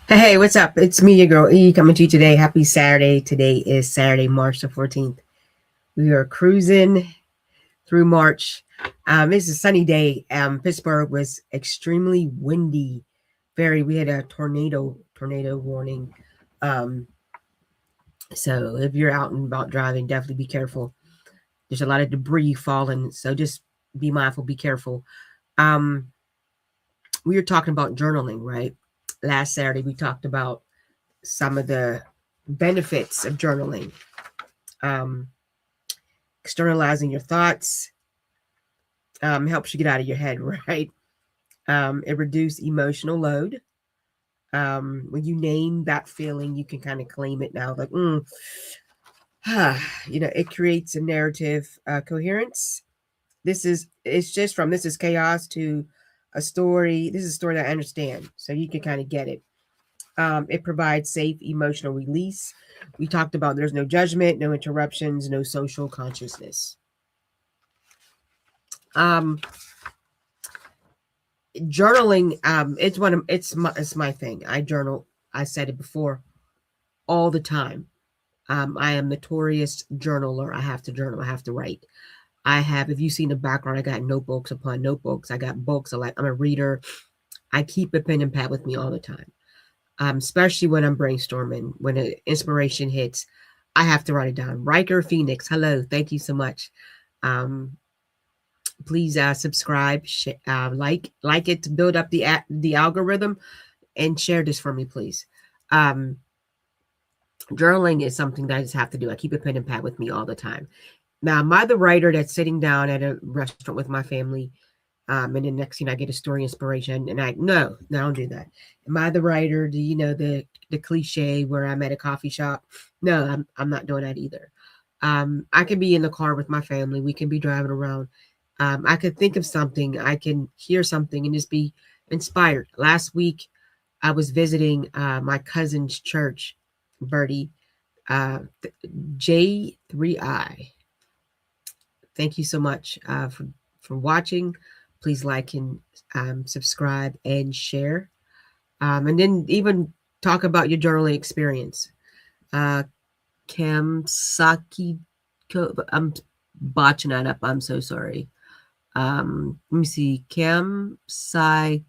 Hey, what's up? It's me, your girl E, coming to you today. Happy Saturday. Today is Saturday, March the 14th. We are cruising through March. It's a sunny day. Pittsburgh was extremely windy. We had a tornado warning. Um, so if you're out and about driving, definitely be careful. There's a lot of debris falling, so just be mindful, be careful. Um, we were talking about journaling, right? Last Saturday, we talked about some of the benefits of journaling. Um, Externalizing your thoughts helps you get out of your head, right? It reduces emotional load. When you name that feeling, you can kind of claim it now. Like, it creates a narrative coherence. It's just from this is chaos to a story. This is a story that I understand, so you can kind of get it. It provides safe emotional release. We talked about there's no judgment, no interruptions, no social consciousness. Um, Journaling, it's my thing. I journal. I said it before all the time. I am notorious journaler. I have to journal. I have to write. I have, if you've seen the background, I got notebooks upon notebooks. I got books. I'm a reader. I keep a pen and pad with me all the time. Especially when I'm brainstorming, when an inspiration hits, I have to write it down. Riker Phoenix, hello, thank you so much. Um, Please subscribe, like it to build up the algorithm, and share this for me, please. Um, Journaling is something that I just have to do. I keep a pen and pad with me all the time. Now, am I the writer that's sitting down at a restaurant with my family, and the next thing I get a story inspiration, and no, I don't do that. Am I the writer? Do you know the cliche where I'm at a coffee shop? No, I'm not doing that either. I can be in the car with my family. We can be driving around. I could think of something. I can hear something and just be inspired. Last week, I was visiting my cousin's church, Birdie, uh, J3I. Thank you so much for watching. Please like and subscribe and share. And then even talk about your journaling experience. Uh, Kim Saki, I'm botching that up. I'm so sorry. Let me see. Kim Sai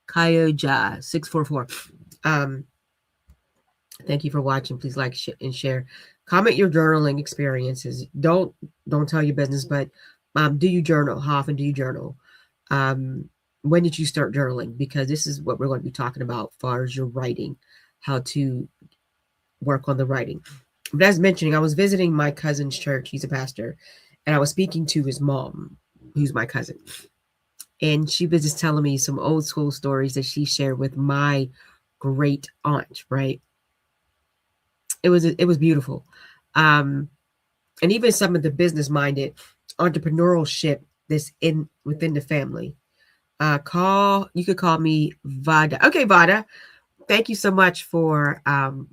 Kyoja 644. Um, Thank you for watching. Please like and share. Comment your journaling experiences. Don't tell your business, but do you journal? How often do you journal? Um, when did you start journaling? Because this is what we're going to be talking about as far as your writing, how to work on the writing. But as mentioning, I was visiting my cousin's church. He's a pastor, and I was speaking to his mom, who's my cousin, and she was just telling me some old school stories that she shared with my great aunt. Right? It was beautiful. Um, and even some of the business minded entrepreneurship that's in within the family. Call You could call me Vada. Okay, Vada. Thank you so much for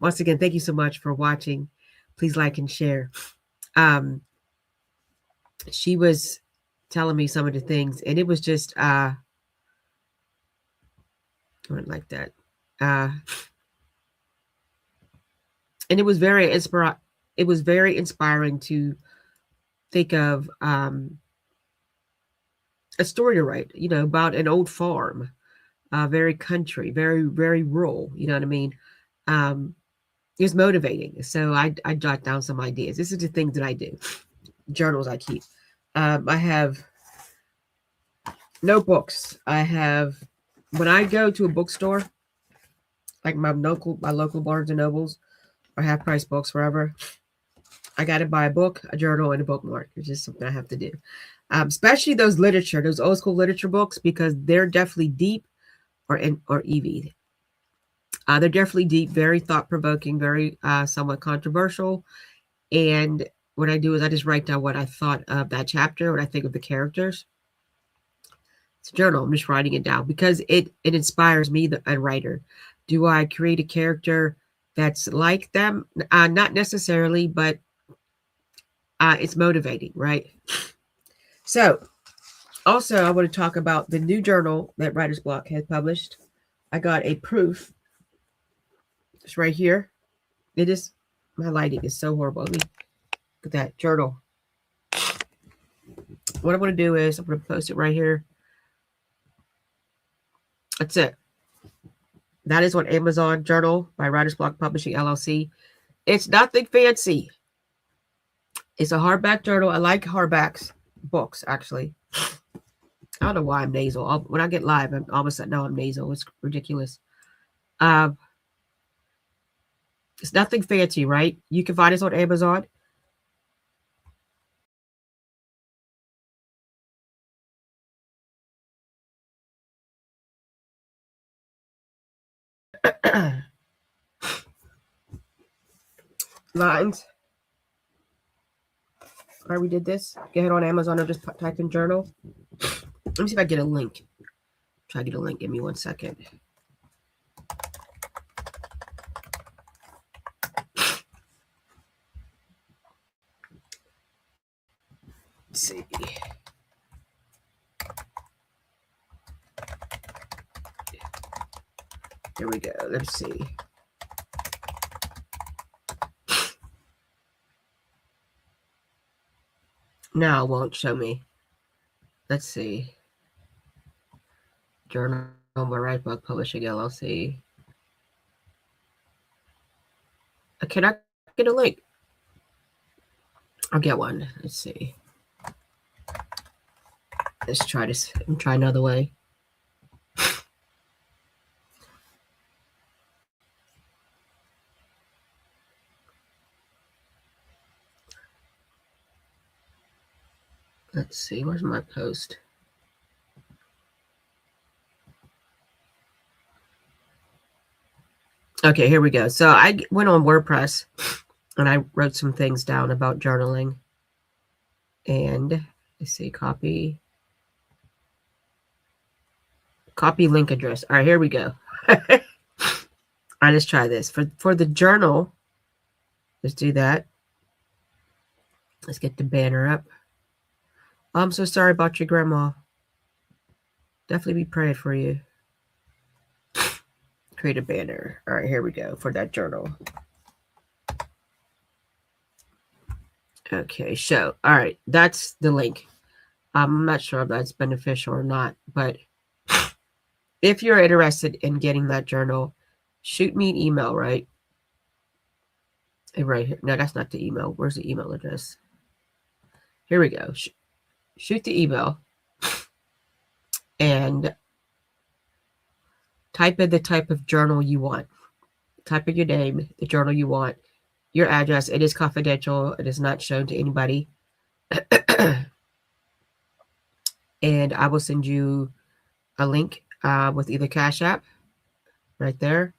once again. Thank you so much for watching. Please like and share. Um, she was telling me some of the things, and it was just like that. Uh, and it was very inspiring to think of a story to write, about an old farm, very country, very, very rural. You know what I mean? Um, it was motivating. So I jot down some ideas. This is the things that I do, journals I keep. I have notebooks. When I go to a bookstore, like my local Barnes and Nobles or Half Price Books, wherever, I got to buy a book, a journal, and a bookmark. It's just something I have to do. Especially those old school literature books, because they're definitely deep, or Evie. They're definitely deep, very thought provoking, very somewhat controversial. And what I do is I just write down what I thought of that chapter, what I think of the characters. It's a journal. I'm just writing it down because it inspires me, a writer. Do I create a character that's like them? Not necessarily, but it's motivating, right? So, also, I want to talk about the new journal that Writer's Block has published. I got a proof It's right here. It is, my lighting is so horrible. Let me look at that journal. What I'm going to do is I'm going to post it right here. That's it. That is what Amazon Journal by Writer's Block Publishing, LLC. It's nothing fancy. It's a hardback journal. I like hardbacks books, actually. I don't know why I'm nasal. When I get live, I'm all of a sudden, now I'm nasal. It's ridiculous. It's nothing fancy, right? You can find us on Amazon. Lines. All right, we did this. Get it on Amazon or just type in journal. Let me see if I get a link. Try to get a link. Give me 1 second. Let's see. Here we go. Let's see. No, it won't show me. Let's see. Journal by Writer's Block Publishing, LLC. I cannot get a link. I'll get one. Let's see. Let's try this. Try another way. Let's see. Where's my post? Okay, here we go. So I went on WordPress and I wrote some things down about journaling. And let's see, copy link address. All right, here we go. All right, let's try this. For the journal, let's do that. Let's get the banner up. I'm so sorry about your grandma. Definitely be praying for you. Create a banner. All right, here we go for that journal. Okay, show. All right, that's the link. I'm not sure if that's beneficial or not, but if you're interested in getting that journal, shoot me an email, right? Right here. No, that's not the email. Where's the email address? Here we go. Shoot the email and type in the type of journal you want. Type in your name, the journal you want, your address. It is confidential. It is not shown to anybody. And I will send you a link with either Cash App, right there,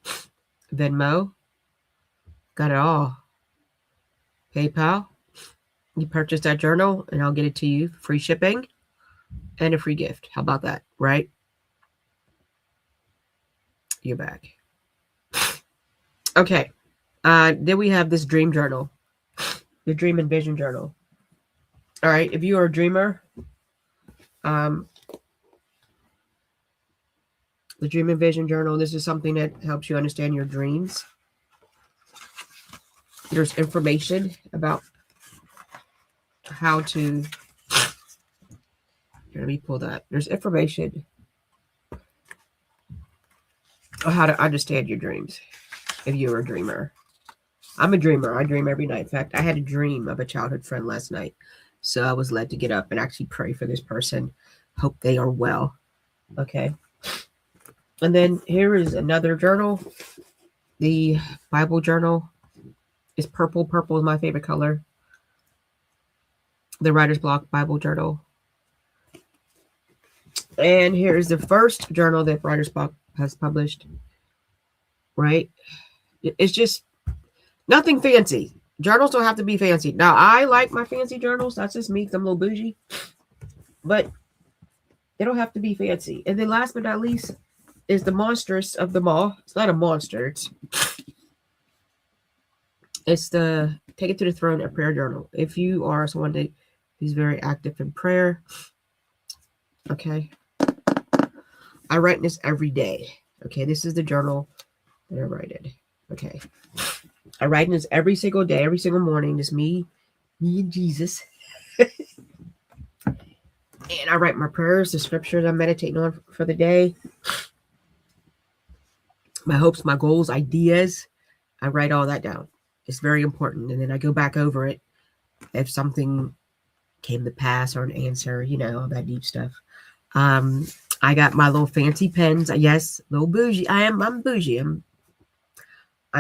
Venmo, got it all, PayPal. You purchase that journal and I'll get it to you, free shipping and a free gift. How about that, right? You're back. Okay. Then we have this dream journal, the dream and vision journal. All right. If you are a dreamer, the dream and vision journal, this is something that helps you understand your dreams. There's information about how to, here, let me pull that. There's information on how to understand your dreams if you're a dreamer. I'm a dreamer. I dream every night. In fact, I had a dream of a childhood friend last night. So I was led to get up and actually pray for this person. Hope they are well. Okay. And then here is another journal. The Bible journal is purple. Purple is my favorite color. The Writer's Block Bible journal. And here is the first journal that Writer's Block has published. Right? It's just nothing fancy. Journals don't have to be fancy. Now, I like my fancy journals. That's just me. I'm a little bougie. But they don't have to be fancy. And then last but not least is the monstrous of them all. It's not a monster. It's the Take It to the Throne, a prayer journal. If you are someone that who's very active in prayer, okay, I write this every day. Okay, this is the journal that I write in. Okay. I write this every single day, every single morning. Just me and Jesus. And I write my prayers, the scriptures I'm meditating on for the day, my hopes, my goals, ideas. I write all that down. It's very important. And then I go back over it if something came to pass or an answer, all that deep stuff. I got my little fancy pens. Yes, little bougie. I'm bougie. I'm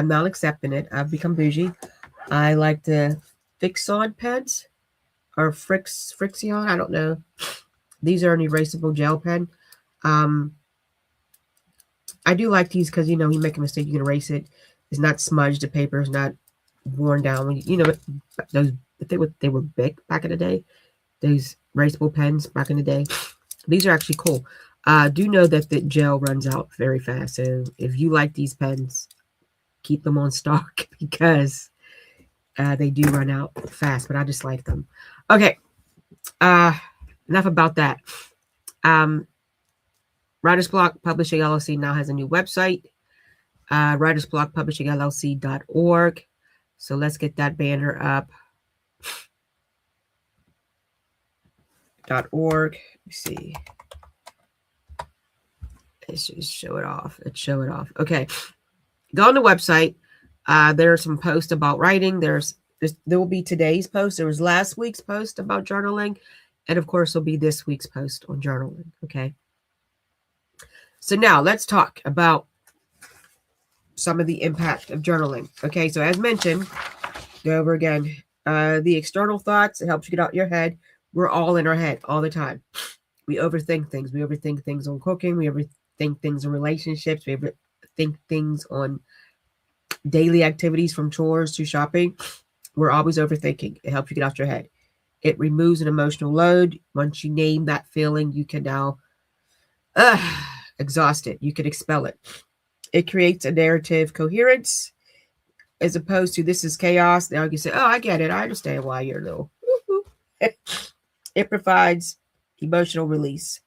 not accepting it. I've become bougie. I like the Fixon pens or Frixion. I don't know. These are an erasable gel pen. I do like these because, you make a mistake, you can erase it. It's not smudged. The paper is not worn down. Those they were big back in the day. Those erasable pens back in the day. These are actually cool. Do know that the gel runs out very fast. So if you like these pens, keep them on stock because they do run out fast, but I just like them. Okay. Enough about that. Writer's Block Publishing LLC now has a new website, writersblockpublishingllc.org. So let's get that banner up. .org. Let me see. Let's just show it off. Let's show it off. Okay. Go on the website. There are some posts about writing. There will be today's post. There was last week's post about journaling. And of course, there'll be this week's post on journaling. Okay. So now let's talk about some of the impact of journaling. Okay. So as mentioned, go over again. The external thoughts, it helps you get out your head. We're all in our head all the time. We overthink things. We overthink things on cooking. We overthink things on relationships. We overthink things on daily activities from chores to shopping. We're always overthinking. It helps you get out your head. It removes an emotional load. Once you name that feeling, you can now exhaust it. You can expel it. It creates a narrative coherence as opposed to this is chaos. Now you can say, oh, I get it. I understand why you're low. It provides emotional release.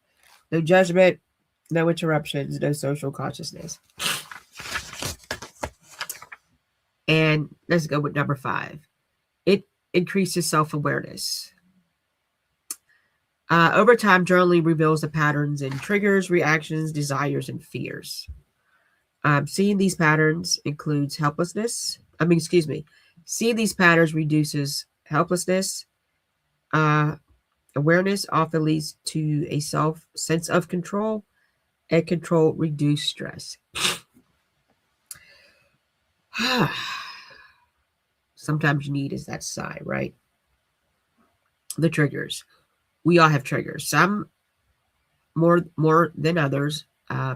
No judgment, no interruptions, no social consciousness. And let's go with number 5. It increases self-awareness. Over time, journaling reveals the patterns and triggers, reactions, desires, and fears. Seeing these patterns includes helplessness. Seeing these patterns reduces helplessness. Awareness often leads to a sense of control, and control reduce stress. Sometimes you need is that sigh, right? The triggers. We all have triggers. Some more than others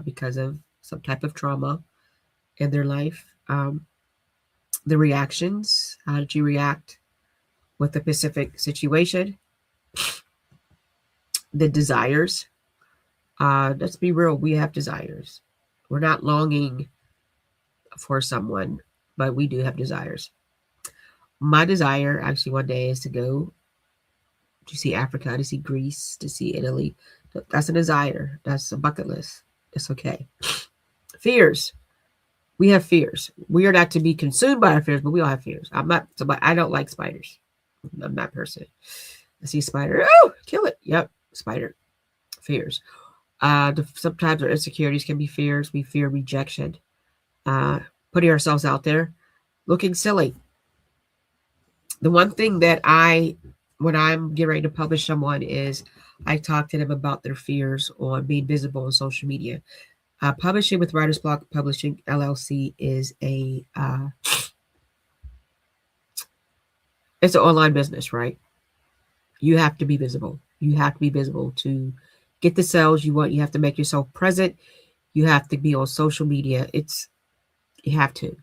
because of some type of trauma in their life. The reactions. How did you react with the specific situation? The desires. Let's be real. We have desires. We're not longing for someone, but we do have desires. My desire actually one day is to go to see Africa, to see Greece, to see Italy. That's a desire. That's a bucket list. It's okay. Fears. We have fears. We are not to be consumed by our fears, but we all have fears. I don't like spiders. I'm that person. I see a spider. Oh, kill it. Yep. Spider. Fears. Sometimes our insecurities can be fears. We fear rejection. Putting ourselves out there. Looking silly. The one thing that when I'm getting ready to publish someone is I talk to them about their fears on being visible on social media. Publishing with Writer's Block Publishing LLC is it's an online business, right? You have to be visible. You have to be visible to get the sales you want. You have to make yourself present. You have to be on social media. You have to.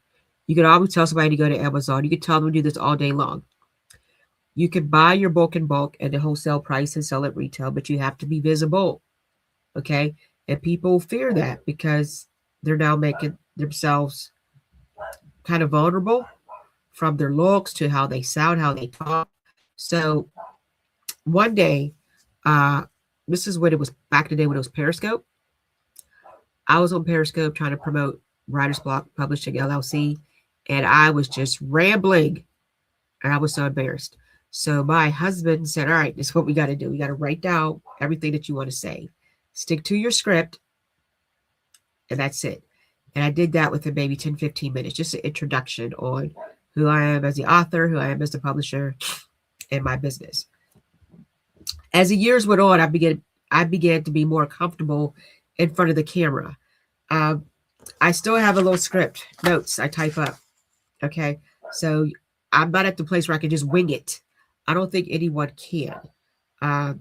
You can always tell somebody to go to Amazon. You can tell them to do this all day long. You can buy your book in bulk at the wholesale price and sell it retail, but you have to be visible. Okay? And people fear that because they're now making themselves kind of vulnerable from their looks to how they sound, how they talk. So one day, this is when it was back in the day when it was Periscope. I was on Periscope trying to promote Writer's Block Publishing LLC. And I was just rambling. And I was so embarrassed. So my husband said, all right, this is what we got to do. We got to write down everything that you want to say. Stick to your script. And that's it. And I did that within maybe 10, 15 minutes, just an introduction on who I am as the author, who I am as the publisher, and my business. As the years went on, I began to be more comfortable in front of the camera. I still have a little script, notes I type up. Okay. So I'm not at the place where I can just wing it. I don't think anyone can. Uh,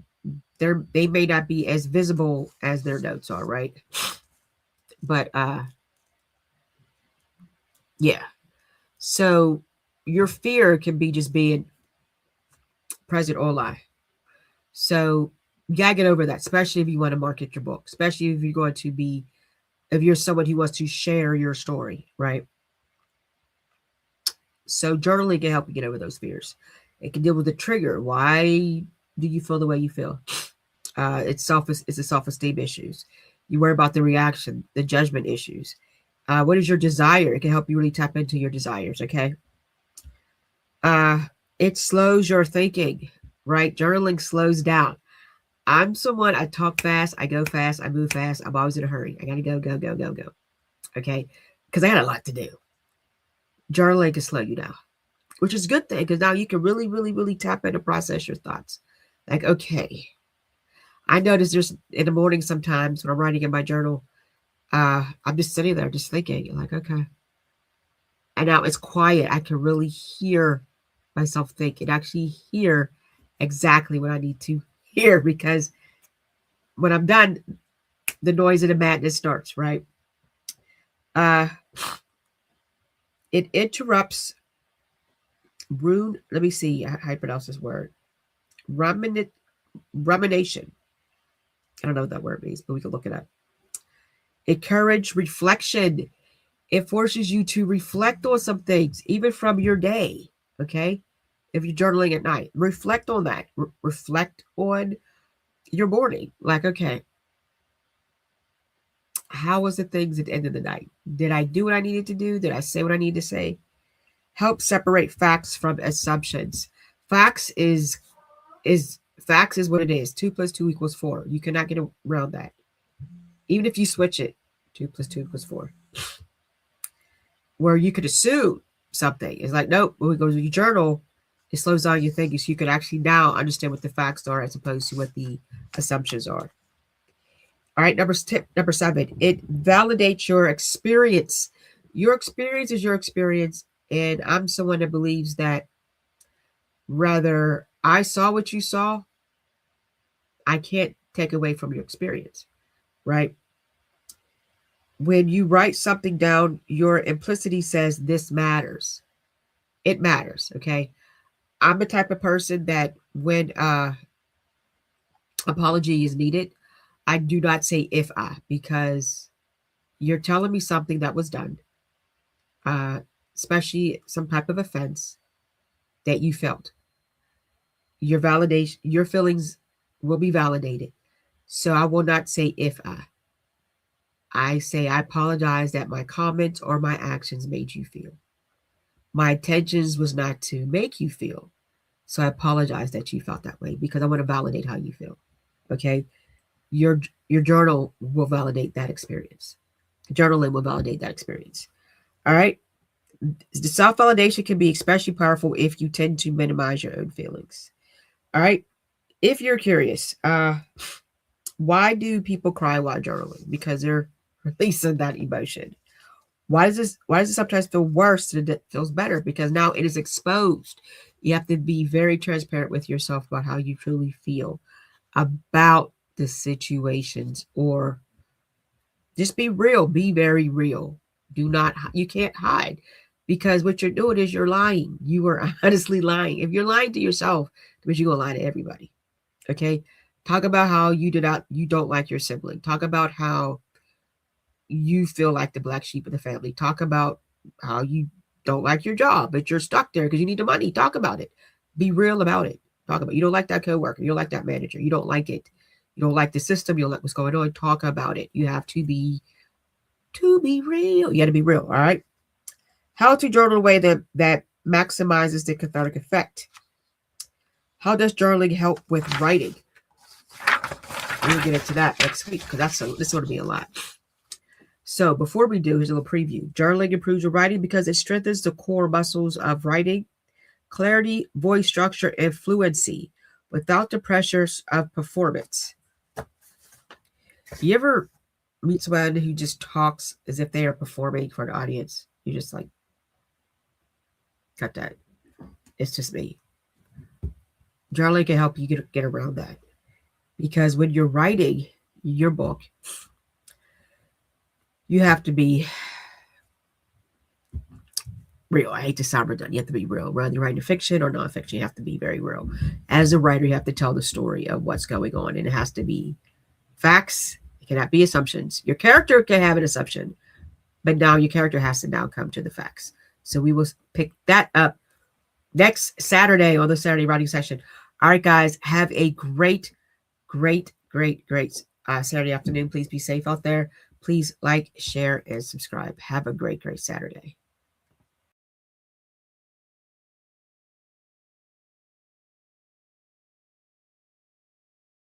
they may not be as visible as their notes are, right? But yeah. So your fear can be just being present or lie. So you gotta get over that, especially if you want to market your book, especially if you're going to be, if you're someone who wants to share your story, right? So journaling can help you get over those fears. It can deal with the trigger. Why do you feel the way you feel? It's a self-esteem issues. You worry about the reaction, the judgment issues. What is your desire? It can help you really tap into your desires. Okay. It slows your thinking, right? Journaling slows down. I'm someone, I talk fast, I go fast, I move fast. I'm always in a hurry. I gotta go, go, go, go, go. Okay. Because I got a lot to do. Journaling can slow you down, which is a good thing because now you can really, really, really tap in and process your thoughts. Like, okay, I notice there's in the morning sometimes when I'm writing in my journal, I'm just sitting there just thinking, like, okay. And now it's quiet. I can really hear myself think and actually hear exactly what I need to hear because when I'm done, the noise of the madness starts, right? It interrupts let me see how I pronounce this word. Rumination. I don't know what that word means, but we can look it up. Encourage reflection. It forces you to reflect on some things, even from your day. Okay. If you're journaling at night, reflect on that. Reflect on your morning. Like, okay, how was the things at the end of the night? Did I do what I needed to do? Did I say what I need to say? Help separate facts from assumptions. Facts is what it is. 2 + 2 = 4. You cannot get around that. Even if you switch it, 2 + 2 = 4. Where you could assume something. It's like, nope, when we go to your journal, it slows down your thinking so you could actually now understand what the facts are as opposed to what the assumptions are. All right, tip number 7, it validates your experience. Your experience is your experience. And I'm someone that believes that rather I saw what you saw, I can't take away from your experience, right? When you write something down, your implicity says this matters. It matters, okay? I'm the type of person that when apology is needed, I do not say if I, because you're telling me something that was done, especially some type of offense that you felt. Your validation, your feelings will be validated. So I will not say if I. I say I apologize that my comments or my actions made you feel. My intentions was not to make you feel. So I apologize that you felt that way because I want to validate how you feel. Okay. Your journal will validate that experience. Journaling will validate that experience. All right. The self-validation can be especially powerful if you tend to minimize your own feelings. All right. If you're curious, why do people cry while journaling? Because they're releasing that emotion. Why does it sometimes feel worse than it feels better? Because now it is exposed. You have to be very transparent with yourself about how you truly feel about the situations, or just be real. Be very real. You can't hide, because what you're doing is you're lying. You are honestly lying. If you're lying to yourself, it means you're gonna lie to everybody. Okay. Talk about how you don't like your sibling. Talk about how you feel like the black sheep of the family. Talk about how you don't like your job, but you're stuck there because you need the money. Talk about it. Be real about it. Talk about, you don't like that coworker. You don't like that manager. You don't like it. You don't like the system. You don't like what's going on. Talk about it. You have to be real. You got to be real. All right. How to journal in a way that maximizes the cathartic effect. How does journaling help with writing? We'll get into that next week because this going to be a lot. So before we do, here's a little preview. Journaling improves your writing because it strengthens the core muscles of writing, clarity, voice structure, and fluency without the pressures of performance. You ever meet someone who just talks as if they are performing for an audience? You just like, cut that. It's just me. Journaling can help you get around that. Because when you're writing your book, you have to be real. I hate to sound redundant. You have to be real. Whether you're writing fiction or nonfiction, you have to be very real. As a writer, you have to tell the story of what's going on, and it has to be facts. It cannot be assumptions. Your character can have an assumption, but now your character has to now come to the facts. So we will pick that up next Saturday on the Saturday writing session. All right, guys, have a great Saturday afternoon. Please be safe out there. Please like, share, and subscribe. Have a great Saturday.